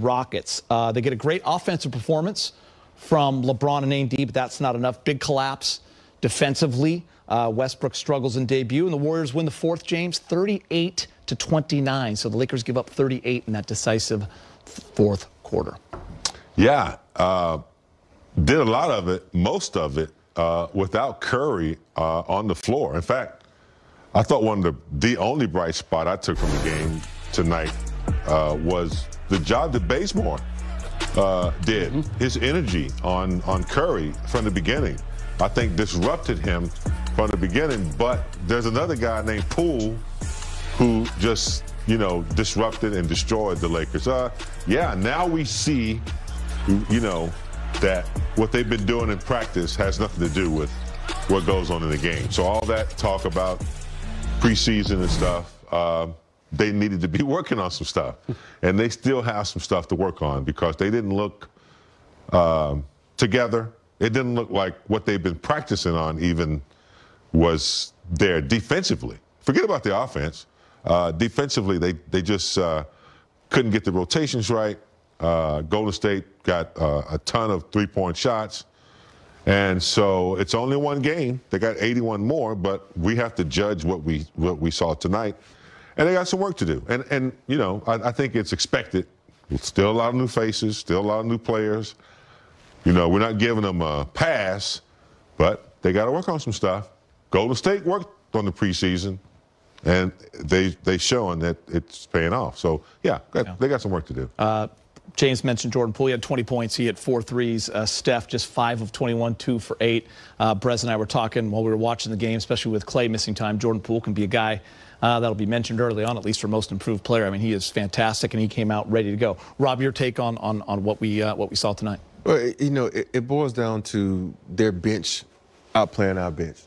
Rockets. They get a great offensive performance from LeBron and AD, but that's not enough. Big collapse defensively. Westbrook struggles in debut, and the Warriors win the fourth, James, 38-29. So the Lakers give up 38 in that decisive fourth quarter. Yeah, did a lot of it, most of it, without Curry on the floor. In fact, I thought one of the only bright spot I took from the game tonight was the job that Bazemore did. His energy on Curry from the beginning, I think, disrupted him from the beginning. But there's another guy named Poole who just, disrupted and destroyed the Lakers. Yeah, now we see, that what they've been doing in practice has nothing to do with what goes on in the game. So all that talk about preseason and stuff, they needed to be working on some stuff. And they still have some stuff to work on because they didn't look together. It didn't look like what they've been practicing on even was there defensively. Forget about the offense. Defensively, they just couldn't get the rotations right. Golden State got a ton of three-point shots. And so it's only one game. They got 81 more, but we have to judge what we saw tonight. And they got some work to do. And I think it's expected. Still a lot of new faces, still a lot of new players. We're not giving them a pass, but they got to work on some stuff. Golden State worked on the preseason, and they showing that it's paying off. So, yeah, they got some work to do. James mentioned Jordan Poole. He had 20 points. He hit 4 threes. Steph just 5 of 21, 2 for 8. Brez and I were talking while we were watching the game, especially with Clay missing time. Jordan Poole can be a guy that'll be mentioned early on, at least for most improved player. I mean, he is fantastic, and he came out ready to go. Rob, your take on what we saw tonight? Well, it boils down to their bench outplaying our bench.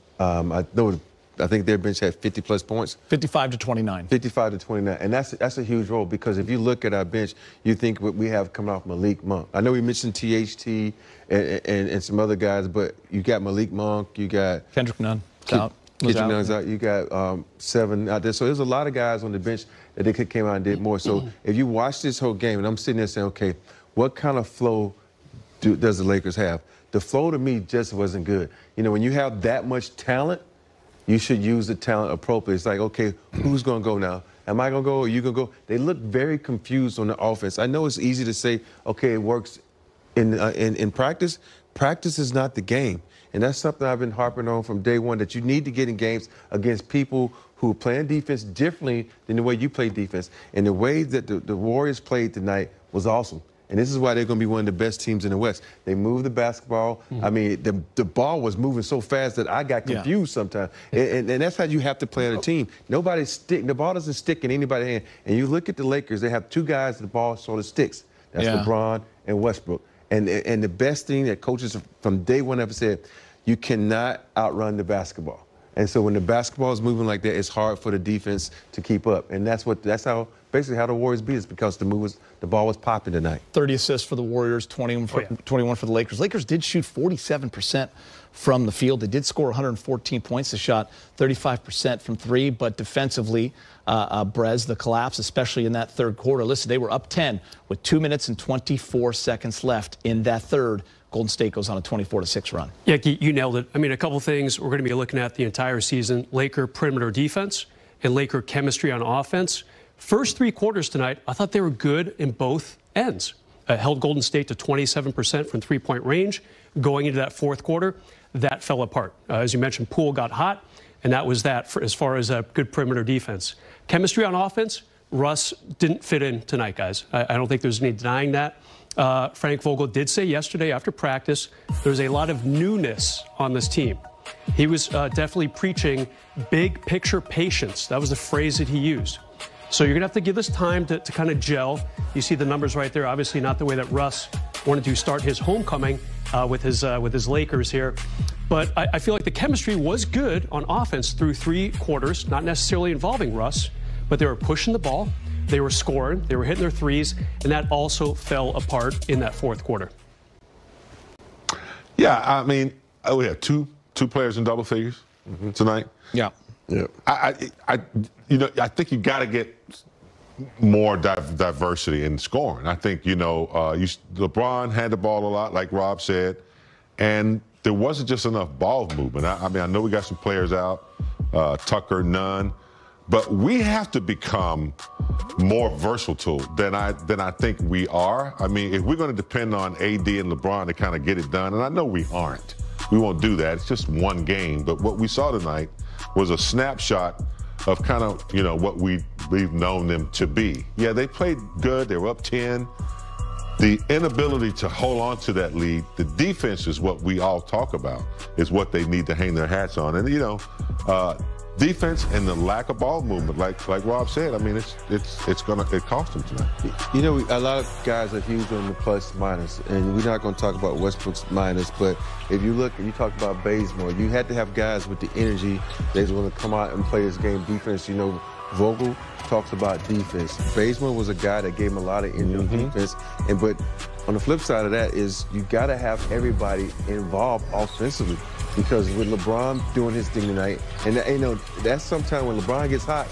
I think their bench had 50-plus points. 55-29. 55-29, and that's a huge role because if you look at our bench, you think what we have coming off Malik Monk. I know we mentioned THT and some other guys, but you got Malik Monk, you got Kendrick Nunn out. Kendrick Nunn's out. You got 7 out there. So there's a lot of guys on the bench that they came out and did more. So if you watch this whole game, and I'm sitting there saying, okay, what kind of flow does the Lakers have? The flow to me just wasn't good. When you have that much talent, you should use the talent appropriately. It's like, okay, who's going to go now? Am I going to go or you going to go? They look very confused on the offense. I know it's easy to say, okay, it works in practice. Practice is not the game. And that's something I've been harping on from day one, that you need to get in games against people who are playing defense differently than the way you play defense. And the way that the Warriors played tonight was awesome. And this is why they're going to be one of the best teams in the West. They moved the basketball. I mean, the ball was moving so fast that I got confused sometimes. And that's how you have to play on a team. The ball doesn't stick in anybody's hand. And you look at the Lakers, they have 2 guys that the ball sort of sticks. That's LeBron and Westbrook. And the best thing that coaches from day one ever said, you cannot outrun the basketball. And so when the basketball is moving like that, it's hard for the defense to keep up. And that's basically how the Warriors beat us, because the ball was popping tonight. 30 assists for the Warriors, 21 for the Lakers. Lakers did shoot 47% from the field. They did score 114 points. They shot 35% from 3, but defensively, Brez, the collapse, especially in that third quarter. Listen, they were up 10 with 2 minutes and 24 seconds left in that third. Golden State goes on a 24-6 run. Yeah, you nailed it. I mean, a couple things we're going to be looking at the entire season: Laker perimeter defense and Laker chemistry on offense. First 3 quarters tonight, I thought they were good in both ends. Held Golden State to 27% from three-point range. Going into that fourth quarter, that fell apart. As you mentioned, Poole got hot, and that was that as far as good perimeter defense. Chemistry on offense, Russ didn't fit in tonight, guys. I don't think there's any denying that. Frank Vogel did say yesterday after practice there's a lot of newness on this team. He was definitely preaching big picture patience. That was the phrase that he used. So you're going to have to give this time to kind of gel. You see the numbers right there. Obviously not the way that Russ wanted to start his homecoming with his Lakers here. But I feel like the chemistry was good on offense through 3 quarters, not necessarily involving Russ, but they were pushing the ball. They were scoring, they were hitting their threes, and that also fell apart in that fourth quarter. Yeah, I mean, we had two players in double figures tonight. Yeah. I think you got to get more diversity in scoring. I think, LeBron had the ball a lot, like Rob said, and there wasn't just enough ball movement. I mean, I know we got some players out, Tucker, none, but we have to become more versatile than I think we are. I mean, if we're going to depend on AD and LeBron to kind of get it done, and I know we aren't, we won't do that. It's just one game. But what we saw tonight was a snapshot of kind of, what we've known them to be. Yeah, they played good. They were up 10. The inability to hold on to that lead, the defense is what we all talk about, is what they need to hang their hats on. And, defense and the lack of ball movement, like Rob said, I mean, it cost them tonight. A lot of guys are huge on the plus minus, and we're not going to talk about Westbrook's minus, but if you look and you talk about Bazemore, you had to have guys with the energy that's going to come out and play this game defense. Vogel talks about defense. Bazemore was a guy that gave him a lot of energy defense, but on the flip side of that is you got to have everybody involved offensively. Because with LeBron doing his thing tonight, and that's sometimes when LeBron gets hot,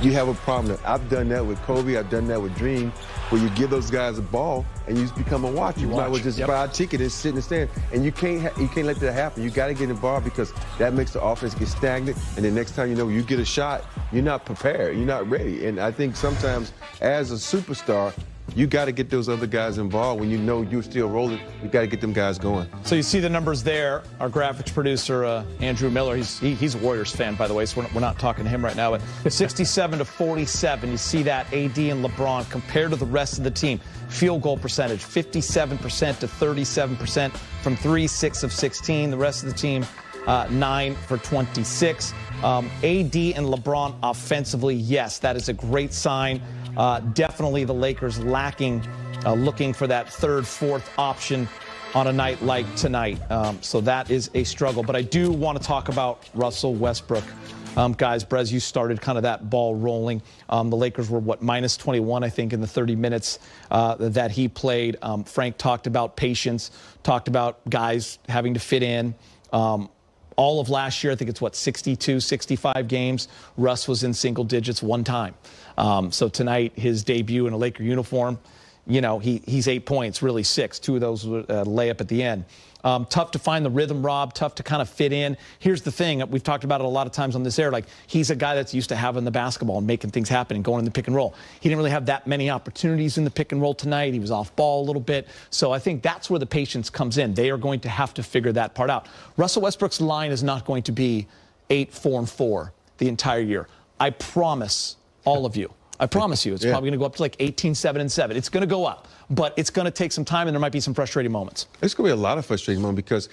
you have a problem. I've done that with Kobe. I've done that with Dream, where you give those guys a ball and you just become a watcher. You might as well just buy a ticket and sit in the stand. And you can't let that happen. You got to get involved because that makes the offense get stagnant. And the next time you get a shot, you're not prepared. You're not ready. And I think sometimes as a superstar, you got to get those other guys involved. When you're still rolling, you got to get them guys going. So you see the numbers there. Our graphics producer, Andrew Miller, he's a Warriors fan, by the way, so we're not talking to him right now. But 67 to 47, you see that AD and LeBron compared to the rest of the team. Field goal percentage, 57% to 37% from 3, 6 of 16. The rest of the team, 9 for 26. AD and LeBron offensively, yes, that is a great sign. Definitely the Lakers lacking, looking for that third, fourth option on a night like tonight. So that is a struggle. But I do want to talk about Russell Westbrook. Guys, Brez, you started kind of that ball rolling. The Lakers were, minus 21, I think, in the 30 minutes that he played. Frank talked about patience, talked about guys having to fit in. All of last year, I think it's 62, 65 games. Russ was in single digits one time. So tonight, his debut in a Laker uniform, he's 8 points, really 6. 2 of those were layup at the end. Tough to find the rhythm, Rob. Tough to kind of fit in. Here's the thing. We've talked about it a lot of times on this air. He's a guy that's used to having the basketball and making things happen and going in the pick and roll. He didn't really have that many opportunities in the pick and roll tonight. He was off ball a little bit. So I think that's where the patience comes in. They are going to have to figure that part out. Russell Westbrook's line is not going to be 8, 4, and 4 the entire year. I promise all of you. I promise you, it's probably going to go up to 18, 7, and 7. It's going to go up, but it's going to take some time, and there might be some frustrating moments. It's going to be a lot of frustrating moments because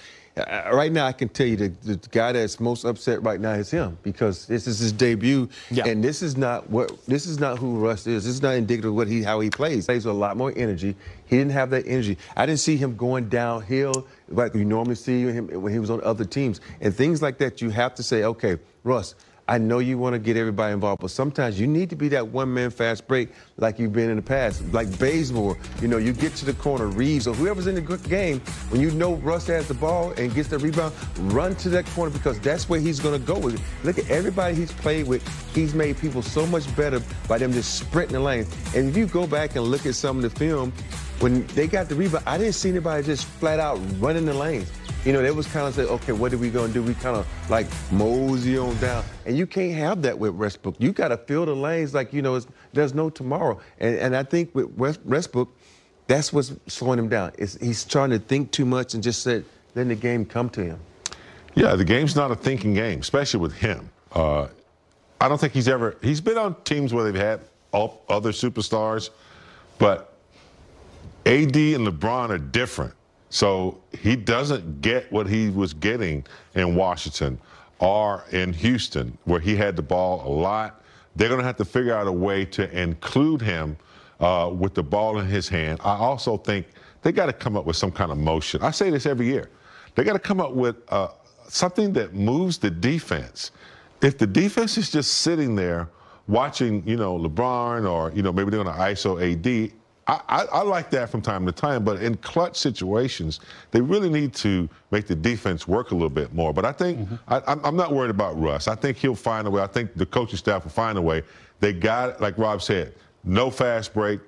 right now I can tell you the guy that's most upset right now is him because this is his debut, and this is not who Russ is. This is not indicative of how he plays. He plays with a lot more energy. He didn't have that energy. I didn't see him going downhill like you normally see him when he was on other teams and things like that. You have to say, okay, Russ, I know you want to get everybody involved, but sometimes you need to be that one-man fast break like you've been in the past. Like Bazemore, you get to the corner, Reeves, or whoever's in the game, when Russ has the ball and gets the rebound, run to that corner because that's where he's going to go with it. Look at everybody he's played with. He's made people so much better by them just sprinting the lane. And if you go back and look at some of the film, when they got the rebound, I didn't see anybody just flat out running the lanes. They was kind of say, okay, what are we going to do? We kind of mosey on down. And you can't have that with Westbrook. You got to fill the lanes there's no tomorrow. And I think with Westbrook, that's what's slowing him down. He's trying to think too much and just letting the game come to him. Yeah, the game's not a thinking game, especially with him. I don't think he's been on teams where they've had other superstars, but AD and LeBron are different. So he doesn't get what he was getting in Washington or in Houston, where he had the ball a lot. They're going to have to figure out a way to include him with the ball in his hand. I also think they got to come up with some kind of motion. I say this every year. They got to come up with something that moves the defense. If the defense is just sitting there watching, LeBron or, maybe they're going to ISO AD, I like that from time to time, but in clutch situations, they really need to make the defense work a little bit more. But I think I'm not worried about Russ. I think he'll find a way. I think the coaching staff will find a way. They got, like Rob said, no fast break.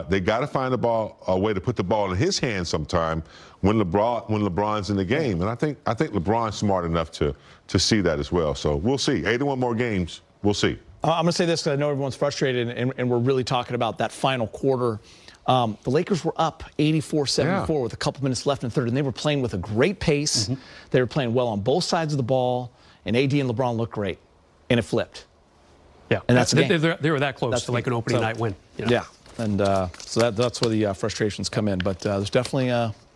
They got to find a way to put the ball in his hands sometime when LeBron's in the game. And I think LeBron's smart enough to see that as well. So we'll see. 81 more games. We'll see. I'm going to say this because I know everyone's frustrated, and we're really talking about that final quarter. The Lakers were up 84-74 with a couple minutes left in the third, and they were playing with a great pace. They were playing well on both sides of the ball, and AD and LeBron looked great, and it flipped. Yeah, and that's the game. They were that close to like an opening night win. You know? Yeah, and so that's where the frustrations come in. But there's definitely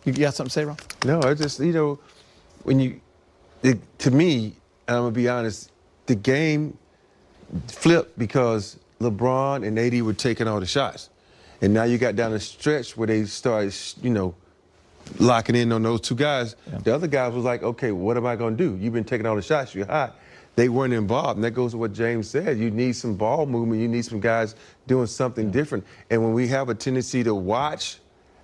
you got something to say, Rob? No, I just when to me, and I'm gonna be honest, the game flipped because LeBron and AD were taking all the shots. And now you got down the stretch where they started, locking in on those two guys. Yeah. The other guys was like, okay, what am I going to do? You've been taking all the shots. You're hot. They weren't involved. And that goes to what James said. You need some ball movement. You need some guys doing something different. And when we have a tendency to watch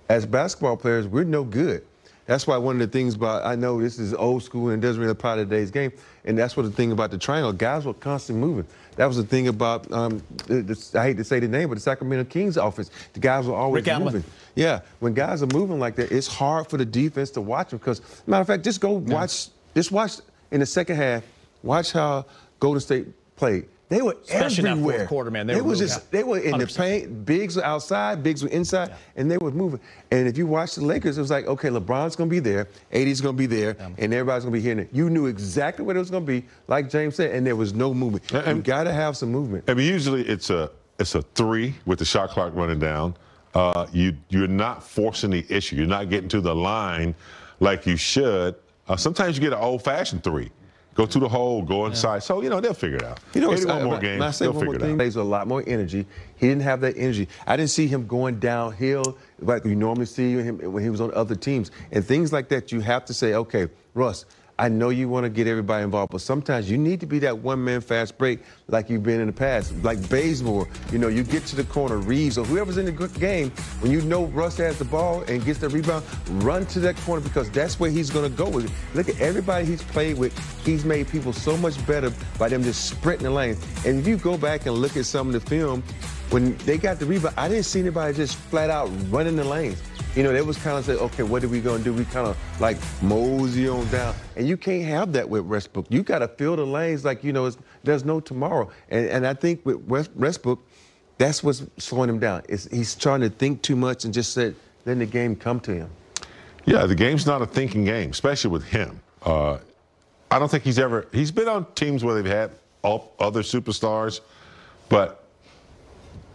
as basketball players, we're no good. That's why one of the things about, I know this is old school and doesn't really apply to today's game, and that's what the thing about the triangle, guys were constantly moving. That was the thing about, I hate to say the name, but the Sacramento Kings offense. The guys were always moving. Yeah, when guys are moving like that, it's hard for the defense to watch them because, matter of fact, just go watch, just watch in the second half, watch how Golden State played. They were especially everywhere. In that fourth quarter, man. They were in 100%. The paint. Bigs were outside, bigs were inside, and they were moving. And if you watch the Lakers, it was like, okay, LeBron's going to be there, AD's going to be there, and everybody's going to be here. You knew exactly what it was going to be, like James said, and there was no movement. You got to have some movement. I mean, usually it's a three with the shot clock running down. You're not forcing the issue. You're not getting to the line like you should. Sometimes you get an old-fashioned three. Go to the hole, go inside. So, they'll figure it out. 81 more games, they'll figure it out. Plays a lot more energy. He didn't have that energy. I didn't see him going downhill like you normally see him when he was on other teams. And things like that, you have to say, okay, Russ, I know you want to get everybody involved, but sometimes you need to be that one-man fast break like you've been in the past. Like Bazemore, you get to the corner, Reeves, or whoever's in the game, when you know Russ has the ball and gets the rebound, run to that corner because that's where he's going to go with it. Look at everybody he's played with. He's made people so much better by them just sprinting the lane. And if you go back and look at some of the film, when they got the rebound, I didn't see anybody just flat out running the lanes. They was kind of say, okay, what are we going to do? We kind of like mosey on down. And you can't have that with Westbrook. You got to fill the lanes like, there's no tomorrow. And I think with Westbrook, that's what's slowing him down. He's trying to think too much and just letting the game come to him. Yeah, the game's not a thinking game, especially with him. I don't think he's been on teams where they've had other superstars, but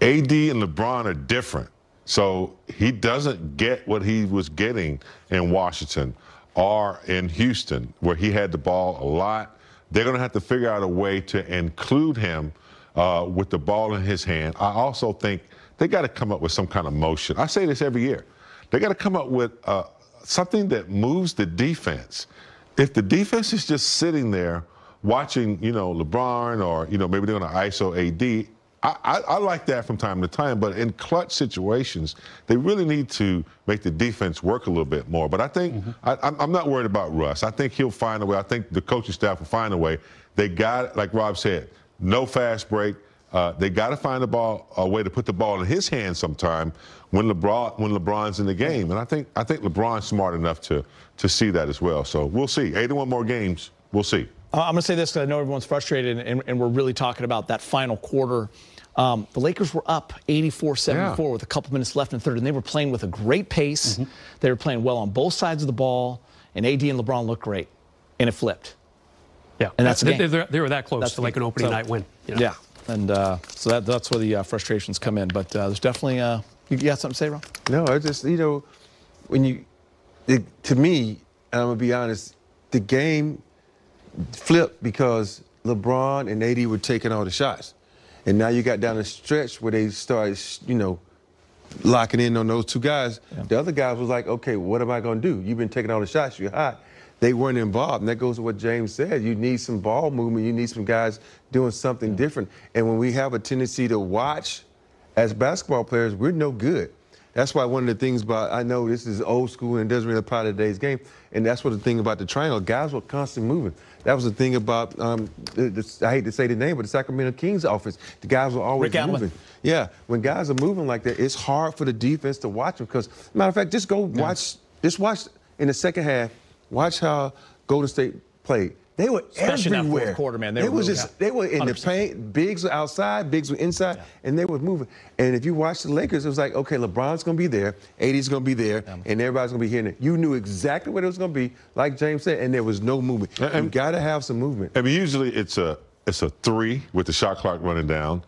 AD and LeBron are different. So he doesn't get what he was getting in Washington or in Houston, where he had the ball a lot. They're going to have to figure out a way to include him with the ball in his hand. I also think they got to come up with some kind of motion. I say this every year. They got to come up with something that moves the defense. If the defense is just sitting there watching, LeBron or, maybe they're going to ISO AD, I like that from time to time, but in clutch situations, they really need to make the defense work a little bit more. But I think I'm not worried about Russ. I think he'll find a way. I think the coaching staff will find a way. They got, like Rob said, no fast break. They got to find a way to put the ball in his hands sometime when LeBron's in the game. And I think LeBron's smart enough to see that as well. So we'll see. 81 more games. We'll see. I'm going to say this because I know everyone's frustrated, and we're really talking about that final quarter. The Lakers were up 84-74 with a couple minutes left in the third, and they were playing with a great pace. They were playing well on both sides of the ball, and AD and LeBron looked great, and it flipped. Yeah, and that's the game. They were that close to like an opening night win. Yeah, and so that's where the frustrations come in. But there's definitely you got something to say, Rob? No, I just when to me, and I'm gonna be honest, the game flipped because LeBron and AD were taking all the shots. And now you got down the stretch where they started, locking in on those two guys. The other guys was like, okay, what am I going to do? You've been taking all the shots. You're hot. They weren't involved. And that goes to what James said. You need some ball movement. You need some guys doing something different. And when we have a tendency to watch as basketball players, we're no good. That's why one of the things about, I know this is old school and doesn't really apply to today's game, and that's what the thing about the triangle, guys were constantly moving. That was the thing about, I hate to say the name, but the Sacramento Kings offense, the guys were always moving. Yeah, when guys are moving like that, it's hard for the defense to watch them because, matter of fact, just go watch, just watch in the second half, watch how Golden State played. They were especially everywhere. In that fourth quarter, man. They were in 100%. The paint. Bigs were outside, bigs were inside, and they were moving. And if you watch the Lakers, it was like, okay, LeBron's going to be there, AD's going to be there, and everybody's going to be here. You knew exactly what it was going to be, like James said, and there was no movement. You got to have some movement. I mean, usually it's a 3 with the shot clock running down.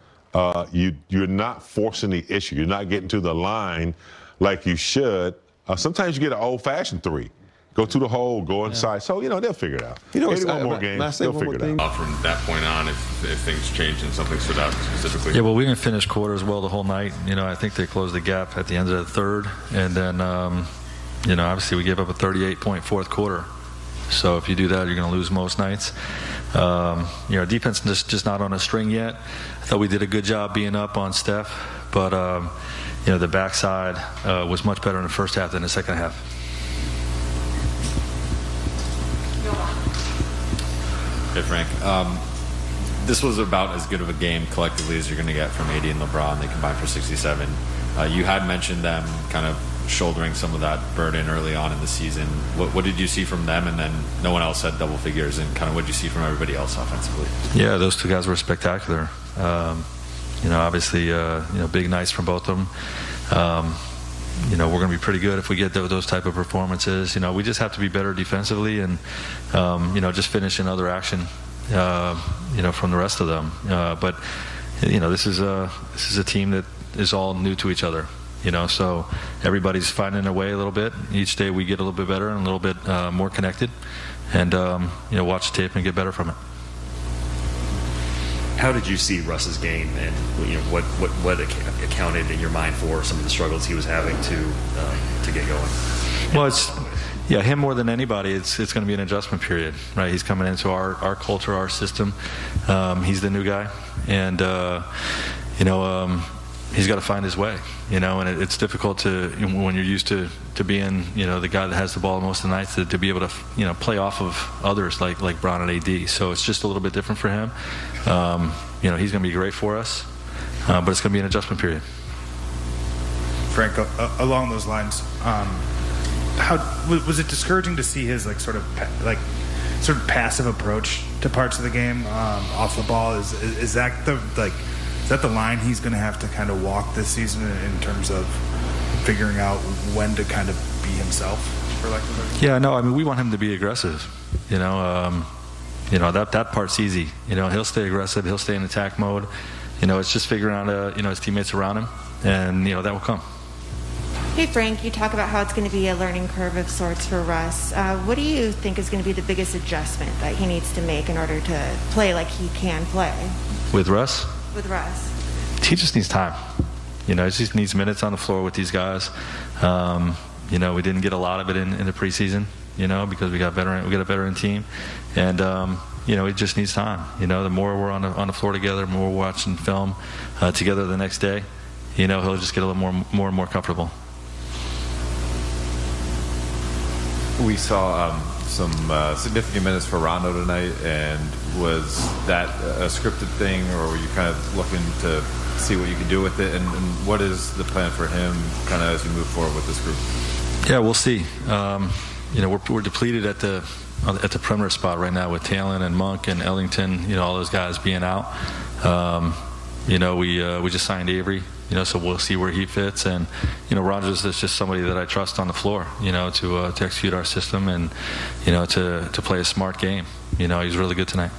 You're not forcing the issue. You're not getting to the line like you should. Sometimes you get an old-fashioned 3. Go to the hole, go inside. So, they'll figure it out. 81 more games, they'll figure it out. From that point on, if things changed and something stood out specifically? Yeah, well, we didn't finish quarters well the whole night. I think they closed the gap at the end of the third. And then, obviously we gave up a 38-point fourth quarter. So if you do that, you're going to lose most nights. Defense is just not on a string yet. I thought we did a good job being up on Steph. But, the backside was much better in the first half than the second half. Hey, Frank. This was about as good of a game collectively as you're going to get from AD and LeBron. They combined for 67. You had mentioned them kind of shouldering some of that burden early on in the season. What did you see from them? And then no one else had double figures. And kind of what did you see from everybody else offensively? Yeah, those two guys were spectacular. Obviously, big nights from both of them. We're going to be pretty good if we get those type of performances. We just have to be better defensively and, just finish another action, from the rest of them. But this is a team that is all new to each other. So everybody's finding their way a little bit. Each day we get a little bit better and a little bit more connected, and watch the tape and get better from it. How did you see Russ's game, and what accounted in your mind for some of the struggles he was having to get going? Well, him more than anybody. It's going to be an adjustment period, right? He's coming into our culture, our system. He's the new guy, and he's got to find his way, and it's difficult to, when you're used to being, the guy that has the ball most of the nights, to be able to, play off of others like Bron and AD. So it's just a little bit different for him. He's going to be great for us, but it's going to be an adjustment period. Frank, along those lines, how was it discouraging to see his sort of passive approach to parts of the game off the ball? Is that the line he's going to have to kind of walk this season in terms of figuring out when to kind of be himself, for lack of a better? Yeah, no, I mean, we want him to be aggressive. That part's easy. He'll stay aggressive. He'll stay in attack mode. It's just figuring out, his teammates around him, and, that will come. Hey, Frank, you talk about how it's going to be a learning curve of sorts for Russ. What do you think is going to be the biggest adjustment that he needs to make in order to play like he can play? With Russ? With Russ. He just needs time. He just needs minutes on the floor with these guys. We didn't get a lot of it in the preseason, because we got a veteran team, and it just needs time. The more we're on the floor together, the more we're watching film together the next day, he'll just get a little more and more comfortable. We saw some significant minutes for Rondo tonight, and was that a scripted thing, or were you kind of looking to see what you could do with it? And what is the plan for him kind of as you move forward with this group? Yeah, we'll see. We're depleted at the perimeter spot right now with Talon and Monk and Ellington, all those guys being out. We just signed Avery, so we'll see where he fits. And, Rogers is just somebody that I trust on the floor, to execute our system and, to play a smart game. He's really good tonight.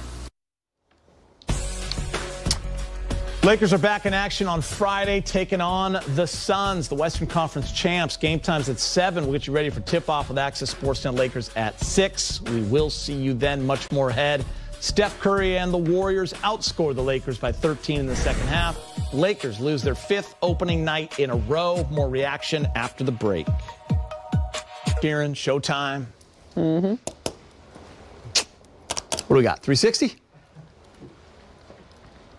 Lakers are back in action on Friday, taking on the Suns, the Western Conference champs. Game time's at 7. We'll get you ready for tip-off with Access Sportsnet Lakers at 6. We will see you then. Much more ahead. Steph Curry and the Warriors outscore the Lakers by 13 in the second half. Lakers lose their 5th opening night in a row. More reaction after the break. Kieran, Showtime. What do we got, 360?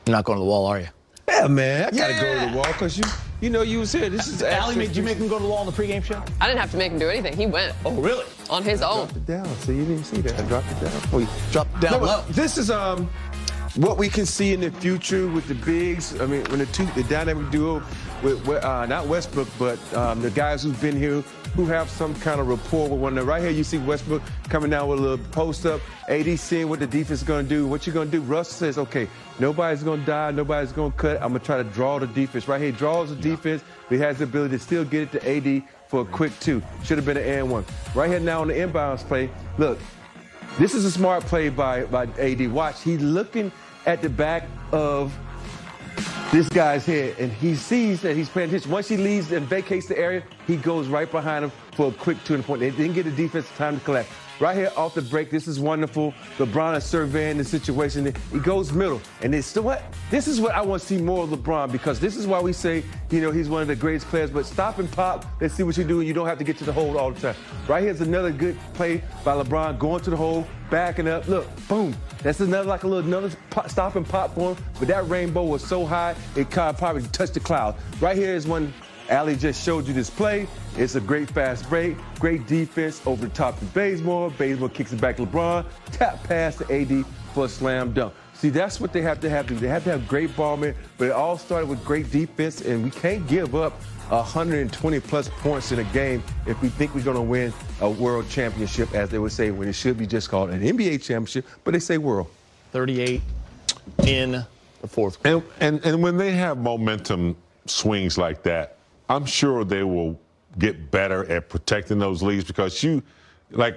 You're not going to the wall, are you? Yeah, man. I got to go to the wall because You know you was here. This is Allie, did you make him go to the wall on the pregame show? I didn't have to make him do anything. He went. Oh, really? On his own. Dropped it down. So you didn't see that. I dropped it down. Oh, you dropped it down low. This is what we can see in the future with the bigs. I mean, when the dynamic duo with not Westbrook, but the guys who've been here who have some kind of rapport with one another. Right here, you see Westbrook coming down with a little post up. AD seeing what the defense is going to do. What you're going to do? Russ says, okay, nobody's going to die. Nobody's going to cut. I'm going to try to draw the defense. Right here, he draws the defense. But he has the ability to still get it to AD for a quick 2. Should have been an and 1. Right here now on the inbounds play. Look, this is a smart play by AD. Watch, he's looking at the back of this guy's head, and he sees that he's paying attention. Once he leaves and vacates the area, he goes right behind him for a quick 2 and point. They didn't get the defense time to collect. Right here off the break, this is wonderful. LeBron is surveying the situation. He goes middle, and it's still what? This is what I want to see more of LeBron, because this is why we say, you know, he's one of the greatest players. But stop and pop. Let's see what you do. You don't have to get to the hole all the time. Right here's another good play by LeBron, going to the hole, backing up. Look, boom. That's another stop and pop for him. But that rainbow was so high, it kind of probably touched the cloud. Right here is when Allie just showed you this play. It's a great fast break, great defense over the top to Bazemore. Bazemore kicks it back to LeBron. Tap pass to AD for a slam dunk. See, that's what they have to have. They have to have great ball man, but it all started with great defense, and we can't give up 120-plus points in a game if we think we're going to win a world championship, as they would say, when it should be just called an NBA championship, but they say world. 38 in the fourth quarter. And when they have momentum swings like that, I'm sure they will get better at protecting those leads, because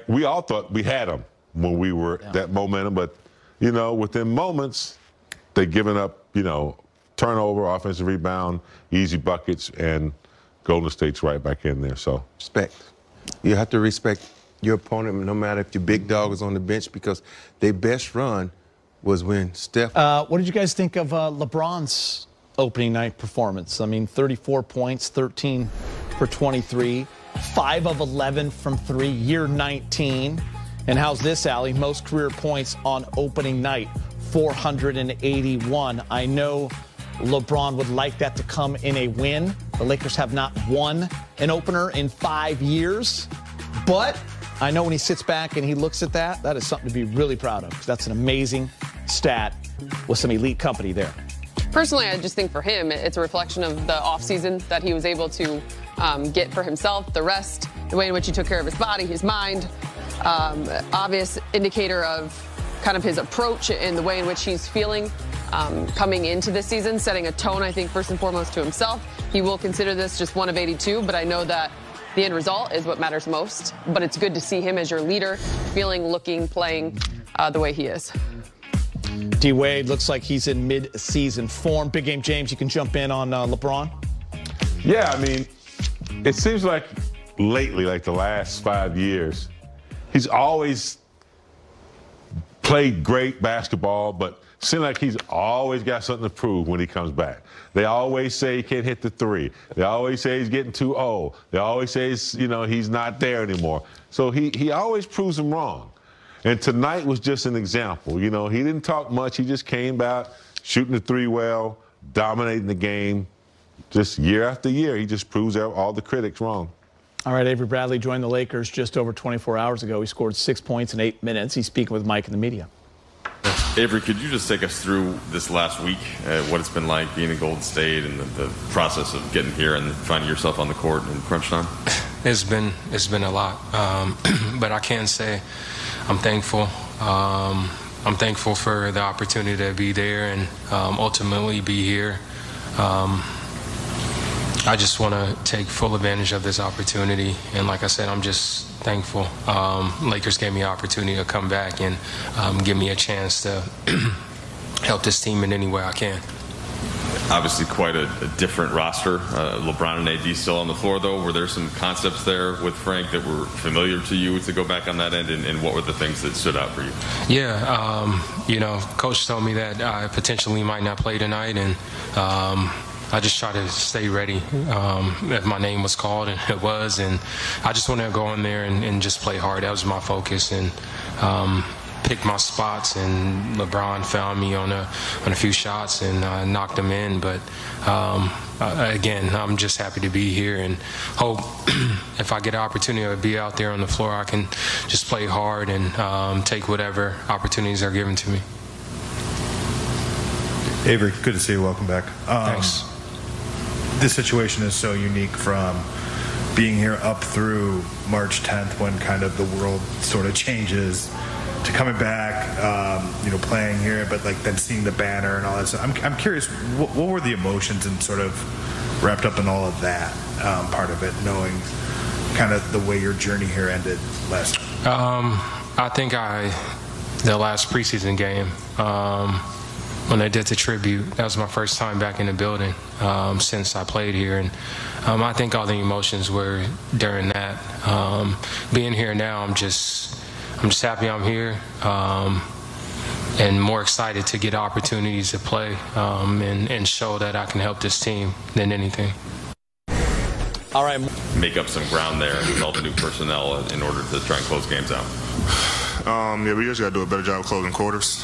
we all thought we had them when we were that momentum, but, you know, within moments, they're giving up, you know, turnover, offensive rebound, easy buckets, and Golden State's right back in there. So respect. You have to respect your opponent, no matter if your big dog is on the bench, because their best run was when Steph. What did you guys think of LeBron's opening night performance? I mean, 34 points, 13 for 23, 5 of 11 from 3, year 19. And how's this, Allie? Most career points on opening night, 481. I know LeBron would like that to come in a win. The Lakers have not won an opener in 5 years. But I know when he sits back and he looks at that, that is something to be really proud of, because that's an amazing stat with some elite company there. Personally, I just think for him, it's a reflection of the offseason that he was able to get for himself, the rest, the way in which he took care of his body, his mind. Obvious indicator of kind of his approach and the way in which he's feeling coming into this season, setting a tone, I think, first and foremost to himself. He will consider this just one of 82, but I know that the end result is what matters most. But it's good to see him as your leader, feeling, looking, playing the way he is. D-Wade looks like he's in mid-season form. Big Game James, you can jump in on LeBron. Yeah, I mean, it seems like lately, like the last 5 years, he's always played great basketball, but seems like he's always got something to prove when he comes back. They always say he can't hit the 3. They always say he's getting too old. They always say, he's not there anymore. So he always proves them wrong. And tonight was just an example. You know, he didn't talk much. He just came out shooting the 3 well, dominating the game. Just year after year, he just proves all the critics wrong. All right, Avery Bradley joined the Lakers just over 24 hours ago. He scored 6 points in 8 minutes. He's speaking with Mike in the media. Avery, could you just take us through this last week, what it's been like being in Golden State and the process of getting here and finding yourself on the court in crunch time? It's been a lot, but I can say I'm thankful. I'm thankful for the opportunity to be there and ultimately be here. I just want to take full advantage of this opportunity, and like I said, I'm just thankful. Lakers gave me an opportunity to come back and give me a chance to help this team in any way I can. Obviously quite a different roster. LeBron and AD still on the floor, though. Were there some concepts there with Frank that were familiar to you to go back on that end, and what were the things that stood out for you? Yeah, Coach told me that I potentially might not play tonight, and I just try to stay ready if my name was called, and it was, and I just wanted to go in there and just play hard. That was my focus, and pick my spots, and LeBron found me on a few shots, and I knocked them in, but again, I'm just happy to be here and hope if I get an opportunity to be out there on the floor, I can just play hard and take whatever opportunities are given to me. Avery, good to see you. Welcome back. Thanks. This situation is so unique from being here up through March 10th when kind of the world sort of changes to coming back, playing here, but like then seeing the banner and all that stuff. I'm curious, what were the emotions and sort of wrapped up in all of that part of it, knowing kind of the way your journey here ended last time? I think the last preseason game, when I did the tribute, that was my first time back in the building since I played here, and I think all the emotions were during that. Being here now, I'm just happy I'm here, and more excited to get opportunities to play and show that I can help this team than anything. All right. Make up some ground there with all the new personnel in order to try and close games out. We just got to do a better job of closing quarters.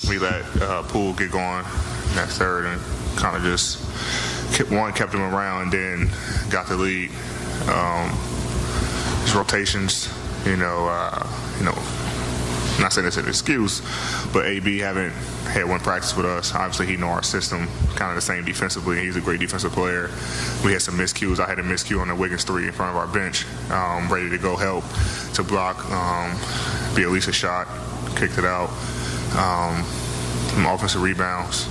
We let Poole get going in that third and kind of just kept him around and then got the lead. His rotations, not saying it's an excuse, but AB haven't had one practice with us. Obviously, he know our system, kind of the same defensively. He's a great defensive player. We had some miscues. I had a miscue on the Wiggins 3 in front of our bench, ready to go help to block, be at least a shot, kicked it out. Some offensive rebounds,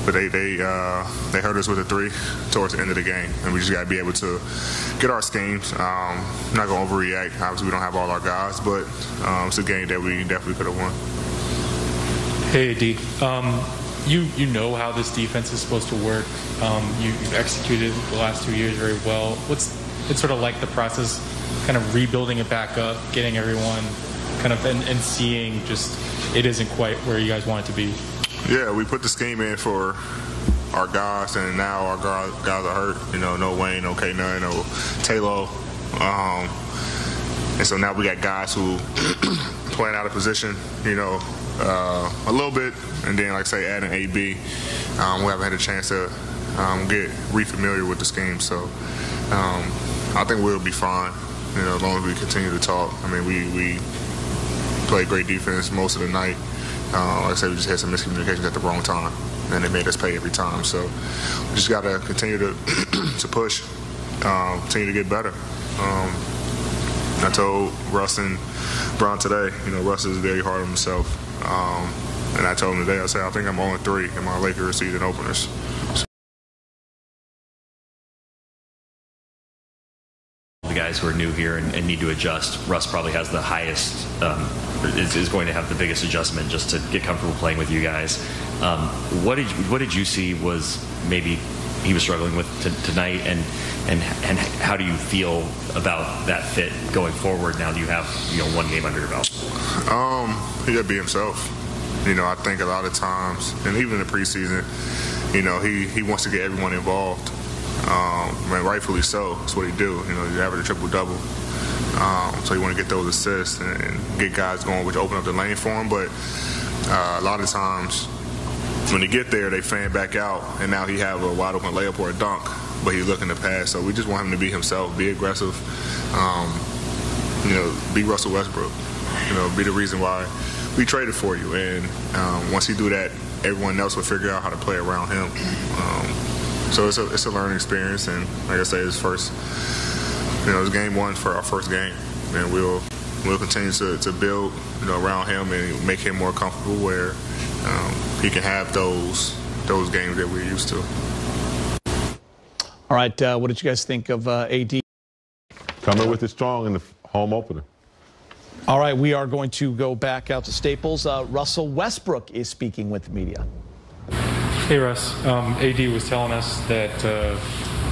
but they hurt us with a 3 towards the end of the game, and we just got to be able to get our schemes. Not going to overreact. Obviously, we don't have all our guys, but it's a game that we definitely could have won. Hey, AD. You know how this defense is supposed to work. You've executed the last 2 years very well. It's sort of like the process, kind of rebuilding it back up, getting everyone kind of and seeing just it isn't quite where you guys want it to be. Yeah, we put the scheme in for our guys, and now our guys are hurt. No Wayne, no K9, no Taylor. And so now we got guys who playing out of position, a little bit, and then, like I say, adding AB. We haven't had a chance to get re-familiar with the scheme, so I think we'll be fine, as long as we continue to talk. I mean, we played great defense most of the night. Like I said, we just had some miscommunications at the wrong time, and they made us pay every time. So we just got to continue to push, continue to get better. I told Russ and Bron today, Russ is very hard on himself. And I told him today, I said, I think I'm 0-3 in my Lakers season openers. The guys who are new here and need to adjust, Russ probably has the highest, is going to have the biggest adjustment just to get comfortable playing with you guys. What did you see was maybe he was struggling with tonight, and how do you feel about that fit going forward now that you have one game under your belt? He got to be himself. I think a lot of times, and even in the preseason, he wants to get everyone involved. And rightfully so. That's what he do. He's average a triple-double. So you want to get those assists and get guys going, which open up the lane for him. But a lot of times, when they get there, they fan back out, and now he have a wide-open layup or a dunk, but he's looking to pass. So we just want him to be himself, be aggressive, be Russell Westbrook. Be the reason why we traded for you. And once he do that, everyone else will figure out how to play around him. So it's a learning experience, and like I say, it's it's game 1 for our first game, and we'll continue to build around him and make him more comfortable where he can have those games that we're used to. All right, what did you guys think of AD? Coming with it strong in the home opener. All right, we are going to go back out to Staples. Russell Westbrook is speaking with the media. Hey, Russ. AD was telling us that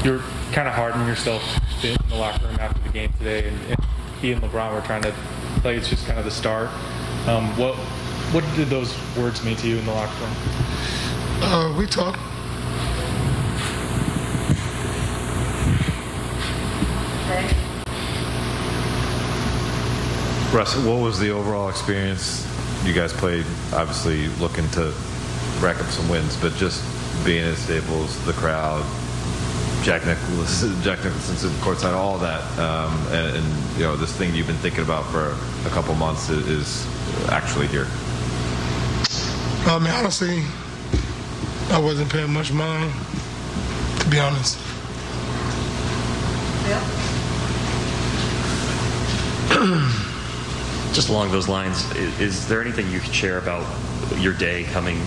you're kind of hard on yourself in the locker room after the game today, and he and LeBron were trying to play. It's just kind of the start. What did those words mean to you in the locker room? We talked. Russ, what was the overall experience? You guys played, obviously, looking to rack up some wins, but just being at Staples, the crowd, Jack Nicholson's courtside, all that, and you know, this thing you've been thinking about for a couple months is actually here. I mean, honestly, I wasn't paying much mind, to be honest. Just along those lines, is there anything you could share about your day coming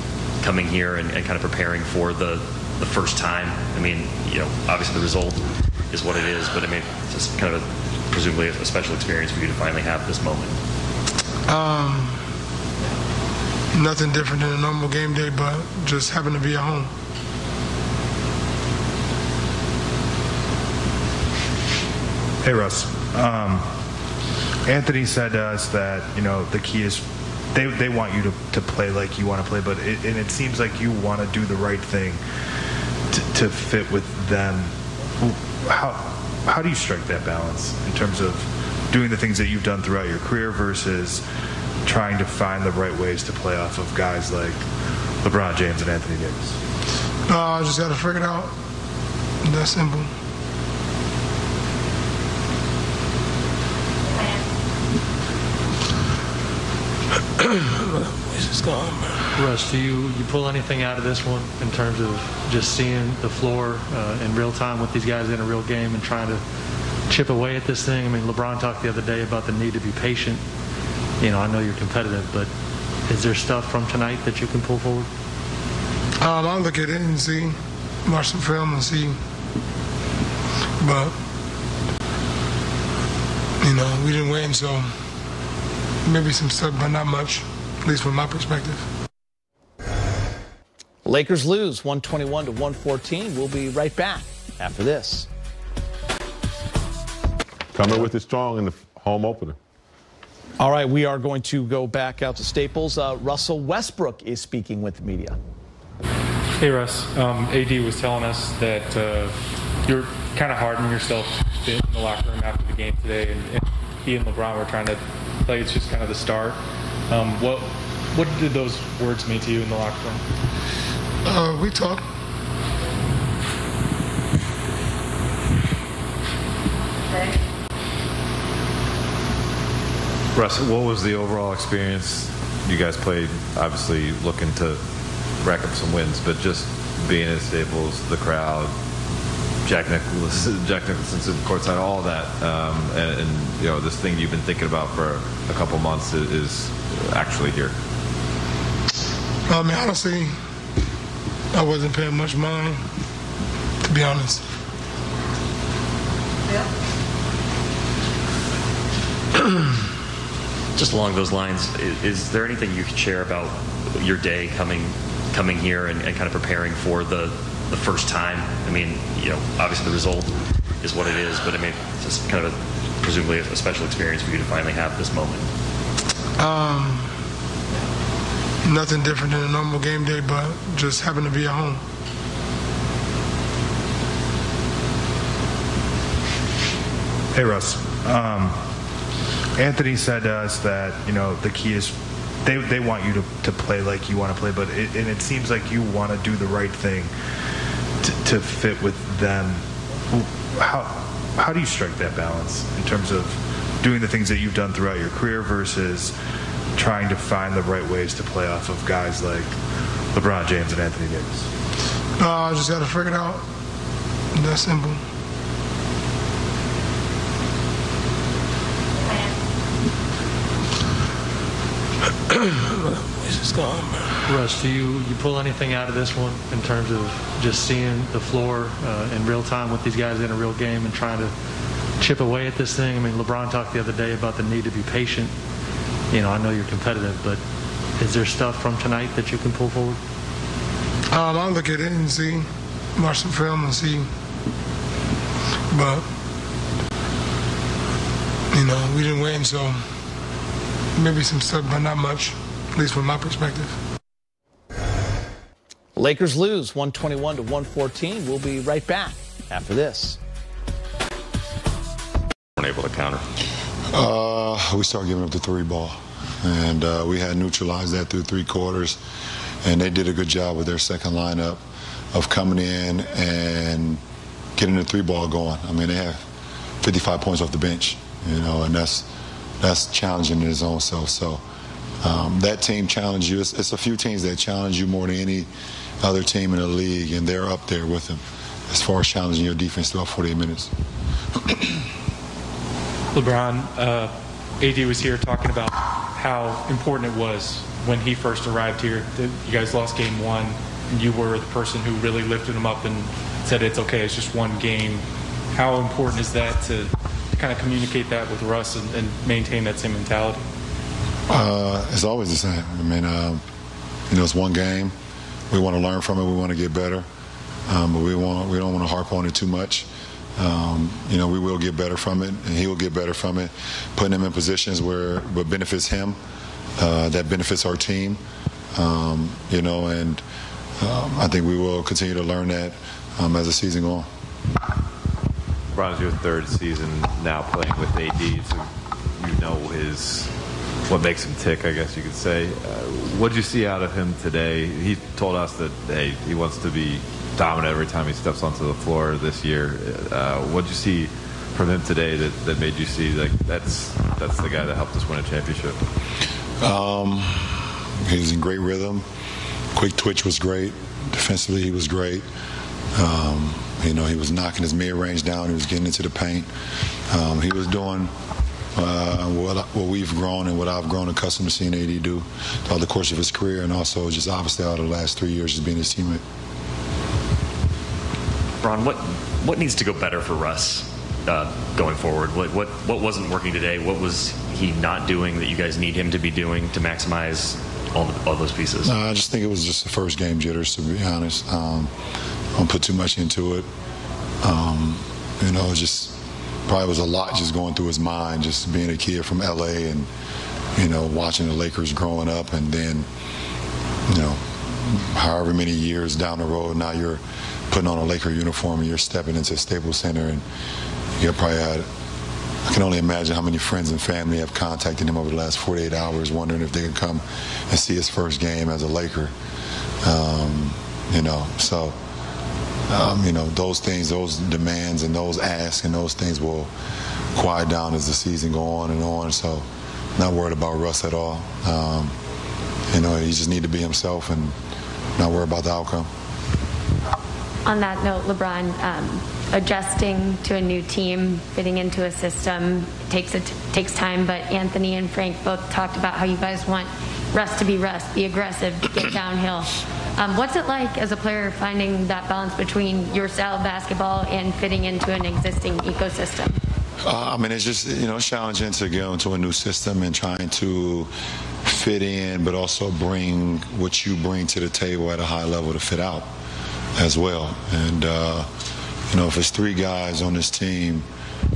here and kind of preparing for the first time? I mean, you know, obviously the result is what it is, but I mean, it's just kind of presumably a special experience for you to finally have this moment. Nothing different than a normal game day, but just having to be at home. Hey, Russ. Anthony said to us that, you know, the key is they want you to play like you want to play, but it seems like you want to do the right thing to fit with them. How do you strike that balance in terms of doing the things that you've done throughout your career versus trying to find the right ways to play off of guys like LeBron James and Anthony Davis? I just got to figure it out. That simple. Where's this going, man? Russ, do you pull anything out of this one in terms of just seeing the floor in real time with these guys in a real game and trying to chip away at this thing? I mean, LeBron talked the other day about the need to be patient. You know, I know you're competitive, but is there stuff from tonight that you can pull forward? I'll look at it and see, watch some film and see. But, you know, we didn't win, so maybe some stuff, but not much, at least from my perspective. Lakers lose 121-114. We'll be right back after this. Coming with it strong in the home opener. All right, we are going to go back out to Staples. Russell Westbrook is speaking with the media. Hey, Russ. AD was telling us that you're kind of hard on yourself in the locker room after the game today, and he and LeBron were trying to play. It's just kind of the start. What did those words mean to you in the locker room? We talked. Russ, what was the overall experience? You guys played, obviously, looking to rack up some wins, but just being at Staples, the crowd, Jack Nicholson's courtside, all that, and you know, this thing you've been thinking about for a couple months is actually here. I mean, honestly, I wasn't paying much mind, to be honest. Just along those lines, is there anything you could share about your day coming here and kind of preparing for the first time? I mean, you know, obviously the result is what it is, but I mean, it's just kind of presumably a special experience for you to finally have this moment. Nothing different than a normal game day, but just having to be at home. Hey, Russ. Anthony said to us that, you know, the key is they want you to play like you want to play, but it seems like you want to do the right thing to fit with them. How do you strike that balance in terms of doing the things that you've done throughout your career versus trying to find the right ways to play off of guys like LeBron James and Anthony Davis? I just got to figure it out. That simple. Where's this going, man? Russ, do you pull anything out of this one in terms of just seeing the floor in real time with these guys in a real game and trying to chip away at this thing? I mean, LeBron talked the other day about the need to be patient. You know, I know you're competitive, but is there stuff from tonight that you can pull forward? I'll look at it and see, watch some film and see. But, you know, we didn't win, so maybe some stuff, but not much, at least from my perspective. Lakers lose 121-114. We'll be right back after this. Weren't able to counter. We started giving up the three ball, and we had neutralized that through 3 quarters, and they did a good job with their second lineup. of coming in and getting the 3-ball going. I mean, they have 55 points off the bench, and that's challenging in its own self. So that team challenged you. It's a few teams that challenge you more than any other team in the league, and they're up there with them as far as challenging your defense throughout 48 minutes. LeBron, AD was here talking about how important it was when he first arrived here. You guys lost game 1, and you were the person who really lifted him up and said it's okay, it's just one game. How important is that to kind of communicate that with Russ and maintain that same mentality? It's always the same. I mean, it's one game. We want to learn from it. We want to get better, but we don't want to harp on it too much. We will get better from it, and he will get better from it. Putting him in positions where what benefits him, that benefits our team, and I think we will continue to learn that as the season goes on. LeBron's your 3rd season now playing with AD, so what makes him tick, I guess you could say. What did you see out of him today? He told us that, hey, he wants to be dominant every time he steps onto the floor this year. What did you see from him today that made you see like that's the guy that helped us win a championship? He was in great rhythm. Quick twitch was great. Defensively, he was great. He was knocking his mid-range down. He was getting into the paint. He was doing what we've grown and what I've grown accustomed to seeing AD do throughout the course of his career, and also just obviously out of the last 3 years just being his teammate. Ron, what needs to go better for Russ going forward? What wasn't working today? What was he not doing that you guys need him to be doing to maximize all those pieces? I just think it was just the first game jitters, to be honest. I don't put too much into it. Just probably was a lot just going through his mind, just being a kid from LA and, watching the Lakers growing up, and then, however many years down the road, now you're putting on a Laker uniform and you're stepping into Staples Center, and you probably had, I can only imagine how many friends and family have contacted him over the last 48 hours wondering if they can come and see his first game as a Laker. Those things, those demands and those asks and those things will quiet down as the season go on and on. So not worried about Russ at all. He just need to be himself and not worry about the outcome. On that note, LeBron, adjusting to a new team, fitting into a system, takes time, but Anthony and Frank both talked about how you guys want Russ to be Russ, be aggressive, get downhill. What's it like as a player finding that balance between your style of basketball and fitting into an existing ecosystem? It's just, it's challenging to go into a new system and trying to fit in, but also bring what you bring to the table at a high level to fit out as well. And, if it's 3 guys on this team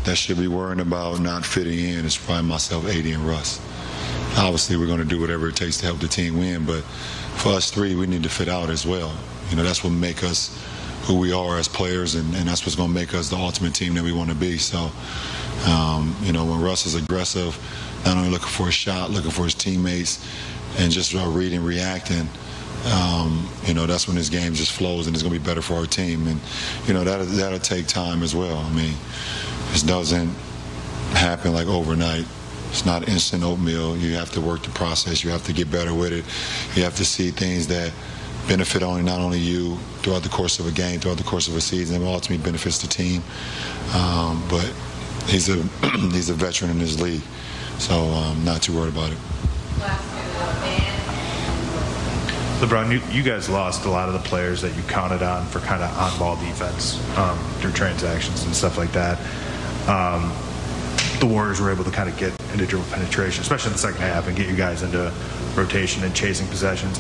that should be worrying about not fitting in, it's probably myself, AD, and Russ. Obviously, we're going to do whatever it takes to help the team win, but for us 3, we need to fit out as well. That's what make us who we are as players, and that's what's going to make us the ultimate team that we want to be. So, when Russ is aggressive, not only looking for a shot, looking for his teammates, and just reading, reacting, that's when his game just flows and it's going to be better for our team. And, that'll take time as well. This doesn't happen like overnight. It's not instant oatmeal. You have to work the process. You have to get better with it. You have to see things that benefit not only you throughout the course of a game, throughout the course of a season, but ultimately benefits the team. But he's a veteran in this league, so I'm not too worried about it. LeBron, you guys lost a lot of the players that you counted on for kind of on-ball defense through transactions and stuff like that. The Warriors were able to kind of get into dribble penetration, especially in the second half, and get you guys into rotation and chasing possessions.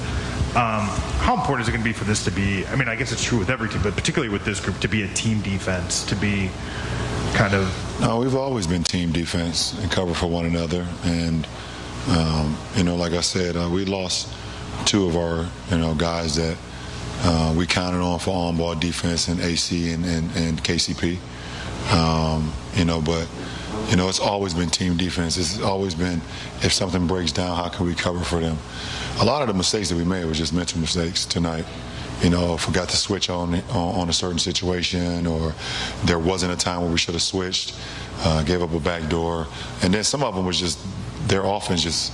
How important is it going to be for this to be, I guess it's true with every team, but particularly with this group, to be a team defense, to be kind of... No, we've always been team defense and cover for one another. And, like I said, we lost 2 of our, guys that we counted on for on-ball defense in AC and KCP. But it's always been team defense. It's always been, if something breaks down, how can we cover for them? A lot of the mistakes that we made were just mental mistakes tonight. forgot to switch on a certain situation, or there wasn't a time where we should have switched, gave up a backdoor. And then some of them was just their offense just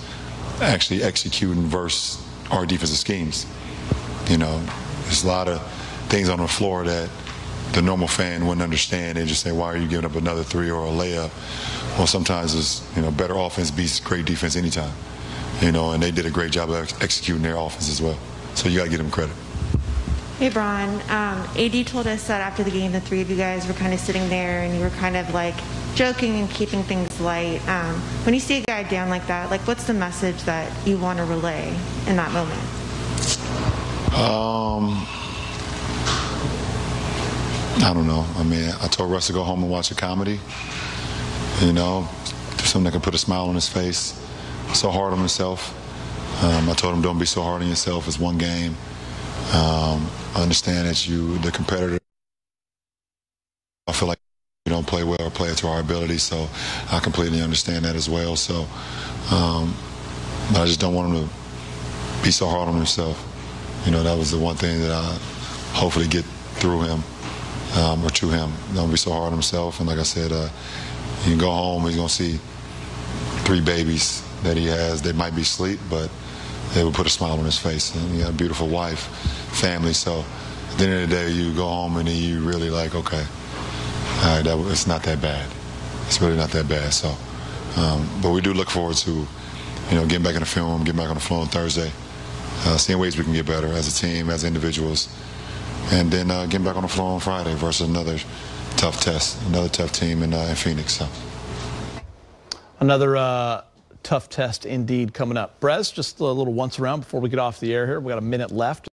actually executing versus our defensive schemes. There's a lot of things on the floor that the normal fan wouldn't understand. They just say, why are you giving up another three or a layup? Well, sometimes it's, better offense beats great defense anytime. And they did a great job of executing their offense as well. So you got to give them credit. Hey, Bron. AD told us that after the game, the three of you guys were kind of sitting there and you were kind of like joking and keeping things light. When you see a guy down like that, what's the message that you want to relay in that moment? I don't know. I told Russ to go home and watch a comedy. Do something that can put a smile on his face. So hard on himself. I told him, don't be so hard on yourself. It's one game. I understand that the competitor, I feel like you don't play well or play it to our ability, so I completely understand that as well. So I just don't want him to be so hard on himself. That was the one thing that I hopefully get through him or to him. Don't be so hard on himself. And like I said, he can go home, he's going to see 3 babies that he has. They might be asleep, but they would put a smile on his face. And he got a beautiful wife, family. So at the end of the day, you go home and you really like, okay, all right, it's not that bad. It's really not that bad. So, but we do look forward to, getting back in the film, getting back on the floor on Thursday, seeing ways we can get better as a team, as individuals, and then getting back on the floor on Friday versus another tough test, another tough team in Phoenix. So. Another tough test indeed coming up. Brez, just a little once around before we get off the air here. We got a minute left.